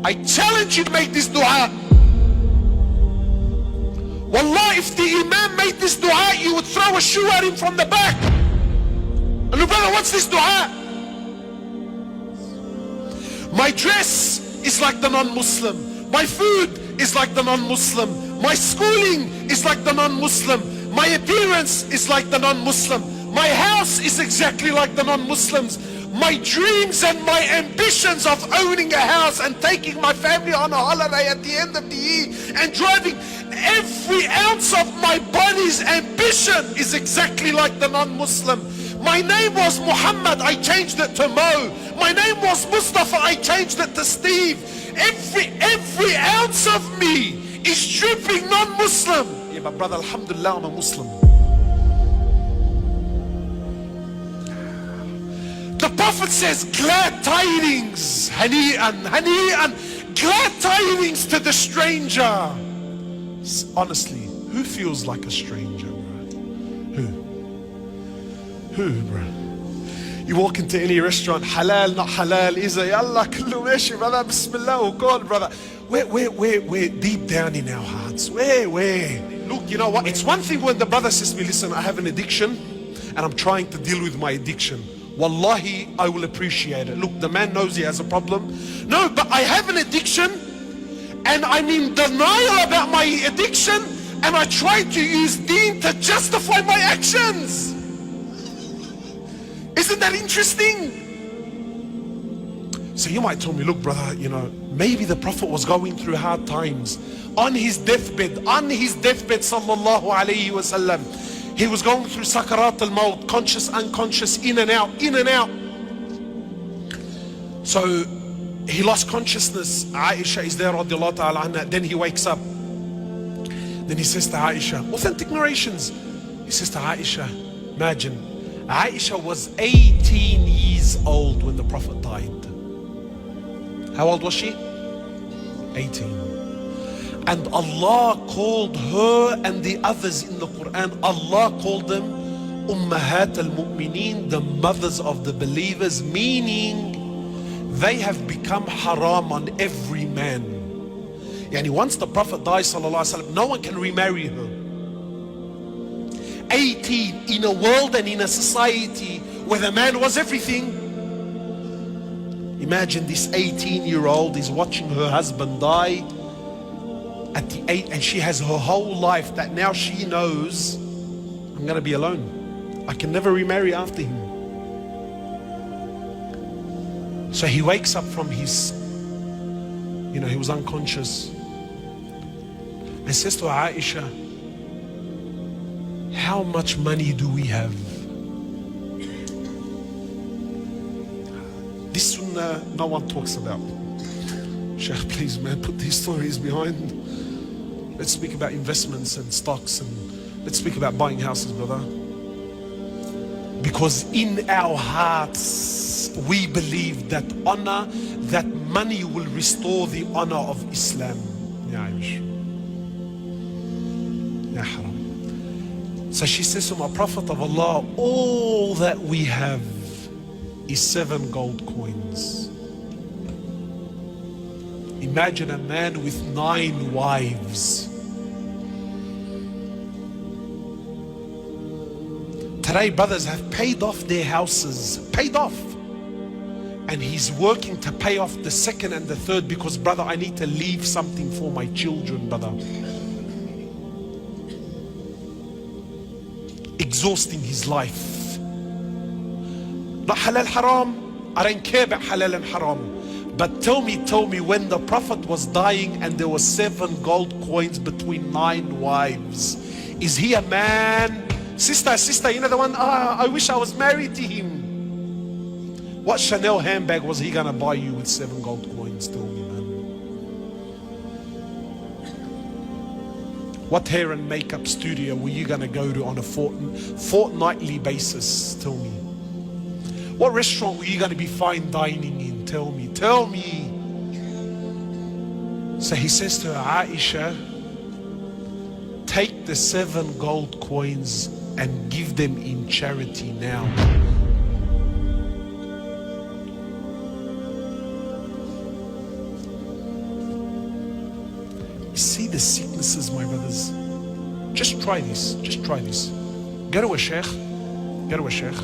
I challenge you to make this dua. Wallah, if the Imam made this dua, you would throw a shoe at him from the back. And look, brother, what's this dua? My dress is like the non-Muslim. My food is like the non-Muslim. My schooling is like the non-Muslim. My appearance is like the non-Muslim. My house is exactly like the non-Muslims. My dreams and my ambitions of owning a house and taking my family on a holiday at the end of the year and driving, every ounce of my body's ambition is exactly like the non-Muslim. My name was Muhammad, I changed it to Mo. My name was Mustafa, I changed it to Steve. Every ounce of me is dripping non-Muslim. Yeah, but brother, alhamdulillah, I'm a Muslim. The Prophet says, glad tidings, hani'an, hani'an, glad tidings to the stranger. Honestly, who feels like a stranger, bro? Who, bro? You walk into any restaurant, halal, not halal, Iza, yallah, kullu meshi, brother, bismillah, oh God, brother. We're deep down in our hearts. Where? Look, you know what? It's one thing when the brother says to me, listen, I have an addiction and I'm trying to deal with my addiction. Wallahi, I will appreciate it. Look, the man knows he has a problem. No, but I have an addiction and I'm in denial about my addiction and I try to use deen to justify my actions. Isn't that interesting? So you might tell me, look brother, you know, maybe the Prophet was going through hard times. On his deathbed, sallallahu alayhi wa sallam, he was going through sakarat al-maut, conscious, unconscious, in and out. So he lost consciousness. Aisha is there, radiallahu ta'ala anha. Then he wakes up. Then he says to Aisha, authentic narrations. He says to Aisha, imagine, Aisha was 18 years old when the Prophet died. How old was she? 18. And Allah called her and the others in the Quran, Allah called them Ummahat al-Mu'mineen, the mothers of the believers, meaning they have become haram on every man. Yani once the Prophet dies, sallallahu alaihi wasallam, no one can remarry her. 18 in a world and in a society where the man was everything. Imagine this 18-year-old is watching her husband die at the 8, and she has her whole life that now she knows, I'm going to be alone. I can never remarry after him. So he wakes up from his, you know, he was unconscious, and says to Aisha, how much money do we have? This sunnah no one talks about. Sheikh, please man, put these stories behind. Let's speak about investments and stocks, and let's speak about buying houses, brother. Because in our hearts we believe that honor, that money will restore the honor of Islam. Ya Aish. Ya haram. So she says to my Prophet of Allah, all that we have is 7 gold coins. Imagine a man with 9 wives. Today brothers have paid off their houses, paid off. And he's working to pay off the 2nd and the 3rd because brother, I need to leave something for my children, brother. Exhausting his life. Not halal haram. I don't care about halal and haram. But tell me when the Prophet was dying and there were 7 gold coins between 9 wives, is he a man? Sister, you know the one, I wish I was married to him. What Chanel handbag was he gonna buy you with 7 gold coins? Tell me, man. What hair and makeup studio were you gonna go to on a fortnightly basis? Tell me. What restaurant were you gonna be fine dining in? Tell me. So he says to Aisha, take the 7 gold coins and give them in charity now. see the sicknesses, my brothers. Just try this. Just try this. Go to a sheikh. Go to a sheikh.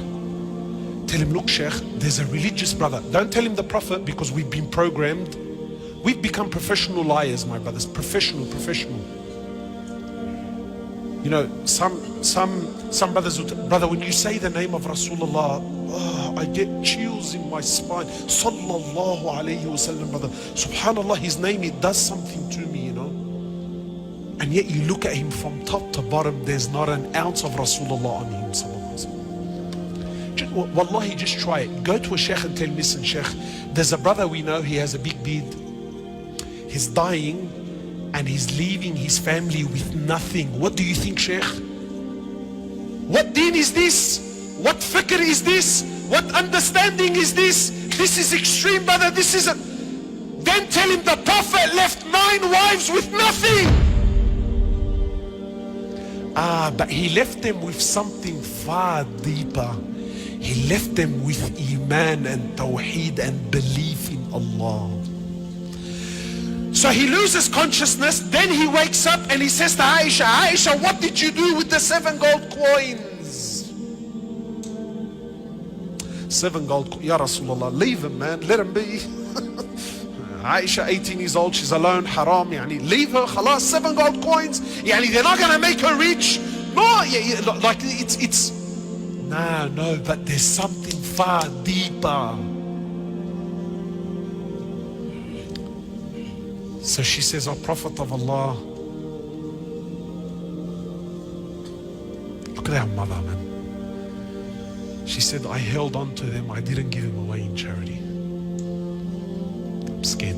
Tell him, look, sheikh, there's a religious brother. Don't tell him the prophet, because we've been programmed. We've become professional liars, my brothers. Professional. You know, some brothers would, brother, when you say the name of Rasulullah, oh, I get chills in my spine. Sallallahu alayhi wasallam, brother. Subhanallah, his name, it does something to me, you know. And yet you look at him from top to bottom, there's not an ounce of Rasulullah on him, sallallahu alayhi wasallam. Wallahi, just try it. Go to a sheikh and tell him, listen, sheikh, there's a brother we know, he has a big beard. He's dying and he's leaving his family with nothing. What do you think, sheikh? What deen is this? What fikr is this? What understanding is this? This is extreme, brother. This is a... Then tell him the prophet left 9 wives with nothing. But he left them with something far deeper. He left them with iman and tawheed and belief in Allah. So he loses consciousness, then he wakes up and he says to Aisha, Aisha, what did you do with the 7 gold coins? 7 gold coins, Ya Rasulullah, leave him, man, let him be. Aisha, 18 years old, she's alone, haram, yani, leave her, khalas, 7 gold coins, yani, they're not gonna make her rich. No, like it's no, but there's something far deeper. So she says, oh Prophet of Allah, look at our mother, man. She said, I held on to them, I didn't give them away in charity. I'm scared.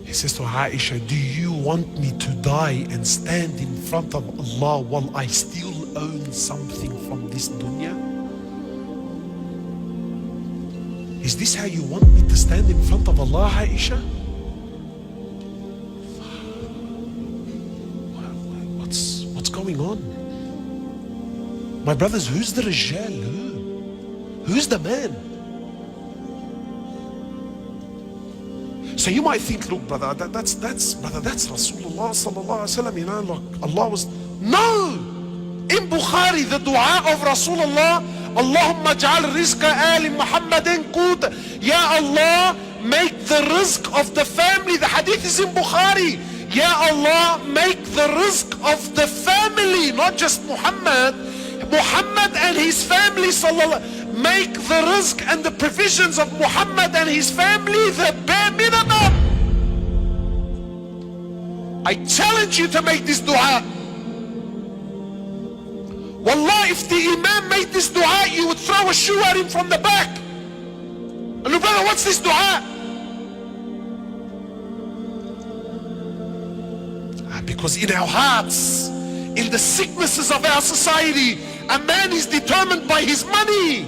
He says to Aisha, do you want me to die and stand in front of Allah while I still own something from this dunya? Is this how you want me to stand in front of Allah, Aisha? What's going on? My brothers, who's the Rijal? Who's the man? So you might think, look, brother, that's Rasulullah sallallahu alaihi wasallam, you know, like Allah was... No! In Bukhari, the dua of Rasulullah, Allahumma ja'al rizqa ali Muhammadin qut. Ya Allah, make the rizq of the family. The hadith is in Bukhari. Ya Allah, make the rizq of the family, not just Muhammad. Muhammad and his family, sallallahu. Make the rizq and the provisions of Muhammad and his family the bare minimum. I challenge you to make this dua. Wallah, if the Imam made this dua, you would throw a shoe at him from the back. And look, brother, what's this dua? Because in our hearts, in the sicknesses of our society, a man is determined by his money.